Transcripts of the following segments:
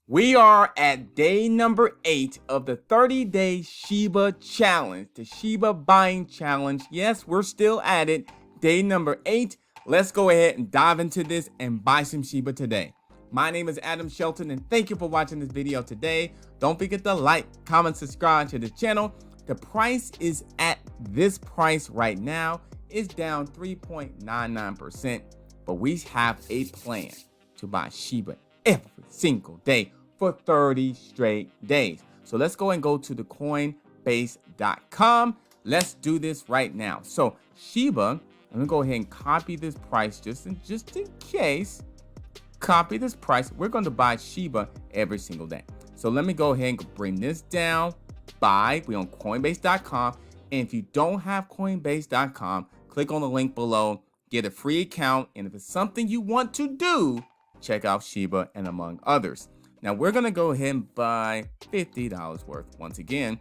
We are at day number 8 of the 30-day Shiba challenge, the Shiba buying challenge. Yes, we're still at it. Day number 8. Let's go ahead and dive into this and buy some Shiba today. My name is Adam Shelton, and thank you for watching this video today. Don't forget to like, comment, subscribe to the channel. The price is at this price right now. It's down 3.99%, but we have a plan to buy Shiba every single day for 30 straight days. So let's go and go to the Coinbase.com. Let's do this right now. So Shiba, I'm gonna go ahead and copy this price just in case. Copy this price. We're going to buy Shiba every single day. So let me go ahead and bring this down. Buy. We're on Coinbase.com. And if you don't have Coinbase.com, click on the link below. Get a free account. And if it's something you want to do, check out Shiba and among others. Now we're going to go ahead and buy $50 worth once again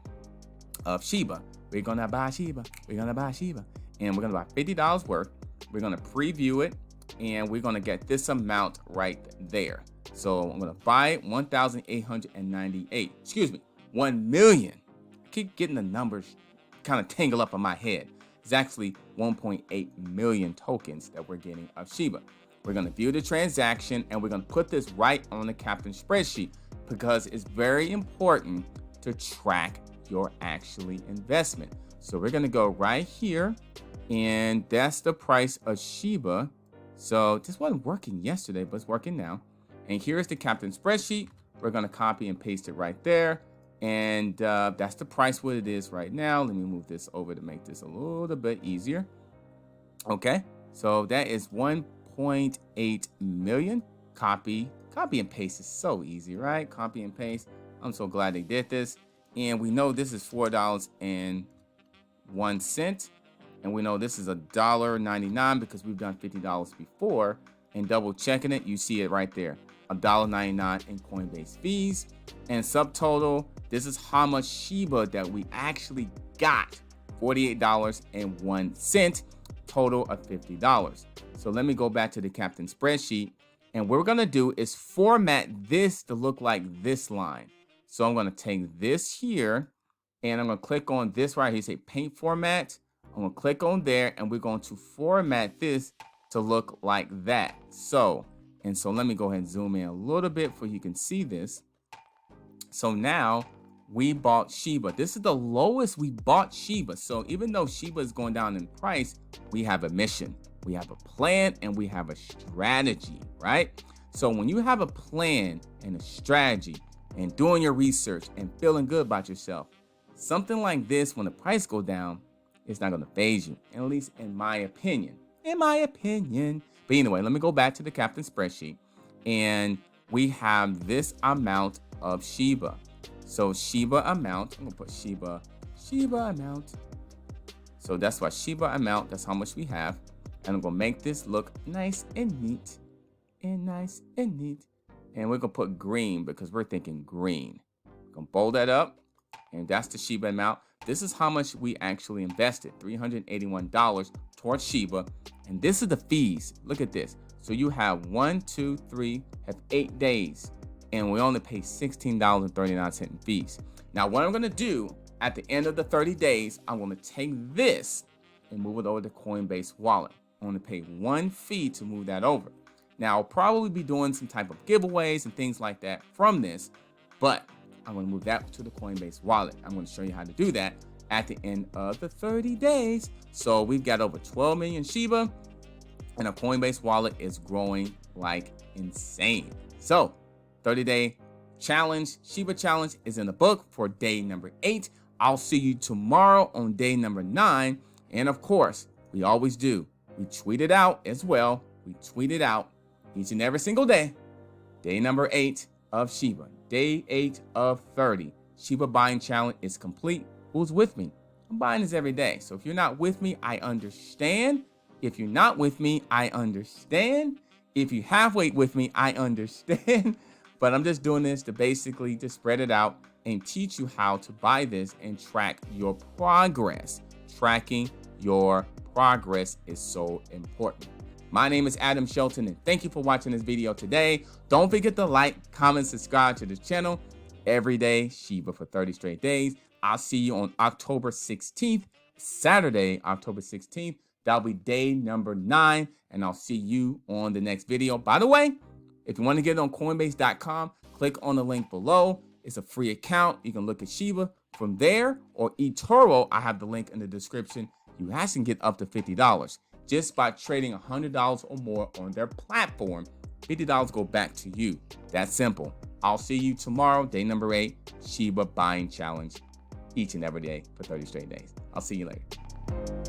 of Shiba. We're going to buy Shiba. We're going to buy Shiba. And we're going to buy $50 worth. We're going to preview it. And we're going to get this amount right there. So I'm going to buy it 1,898. Excuse me, 1 million. I keep getting the numbers kind of tangled up in my head. It's actually 1.8 million tokens that we're getting of Shiba. We're going to view the transaction, and we're going to put this right on the captain spreadsheet because it's very important to track your actually investment. So we're going to go right here, and that's the price of Shiba. So this wasn't working yesterday, but it's working now. And here's the captain spreadsheet. We're going to copy and paste it right there. And that's the price what it is right now. Let me move this over to make this a little bit easier. Okay, so that is 1.8 million. Copy and paste is so easy, right? Copy and paste. I'm so glad they did this. And we know this is $4.01. And we know this is $1.99 because we've done $50 before. And double checking it, you see it right there. $1.99 in Coinbase fees. And subtotal, this is how much Shiba that we actually got. $48.01. Total of $50. So let me go back to the captain spreadsheet. And what we're going to do is format this to look like this line. So I'm going to take this here. And I'm going to click on this right here. Say paint format. I'm going to click on there, and we're going to format this to look like that. So let me go ahead and zoom in a little bit so you can see this. So now we bought Shiba. This is the lowest we bought Shiba. So even though Shiba is going down in price, we have a mission, we have a plan, and we have a strategy, right? So when you have a plan and a strategy and doing your research and feeling good about yourself, something like this, when the price goes down, it's not going to phase you, at least in my opinion. But anyway, let me go back to the captain spreadsheet. And we have this amount of Shiba. So Shiba amount, I'm going to put Shiba amount. So that's what Shiba amount, that's how much we have. And I'm going to make this look nice and neat. And we're going to put green because we're thinking green. I'm going to bold that up. And that's the Shiba amount. This is how much we actually invested, $381 towards Shiba. And this is the fees. Look at this. So you have 1, 2, 3, have 8 days. And we only pay $16.39 in fees. Now, what I'm going to do at the end of the 30 days, I'm going to take this and move it over to Coinbase wallet. I'm going to pay 1 fee to move that over. Now, I'll probably be doing some type of giveaways and things like that from this, but I'm going to move that to the Coinbase wallet. I'm going to show you how to do that at the end of the 30 days. So we've got over 12 million Shiba, and our Coinbase wallet is growing like insane. So 30-day challenge, Shiba challenge is in the book for day number 8. I'll see you tomorrow on day number 9. And of course, we always do. We tweet it out as well. We tweet it out each and every single day. Day number 8 of Shiba. Day 8 of 30. Shiba buying challenge is complete. Who's with me? I'm buying this every day. So if you're not with me, I understand. If you're not with me, I understand. If you halfway with me, I understand. But I'm just doing this to basically just spread it out and teach you how to buy this and track your progress. Tracking your progress is so important. My name is Adam Shelton, and thank you for watching this video today. Don't forget to like, comment, subscribe to this channel. Every day, Shiba for 30 straight days. I'll see you on October 16th, Saturday, October 16th. That'll be day number 9, and I'll see you on the next video. By the way, if you want to get it on Coinbase.com, click on the link below. It's a free account. You can look at Shiba from there, or eToro. I have the link in the description. You guys can get up to $50 just by trading $100 or more on their platform. $50 go back to you. That's simple. I'll see you tomorrow, day number 8, Shiba buying challenge, each and every day for 30 straight days. I'll see you later.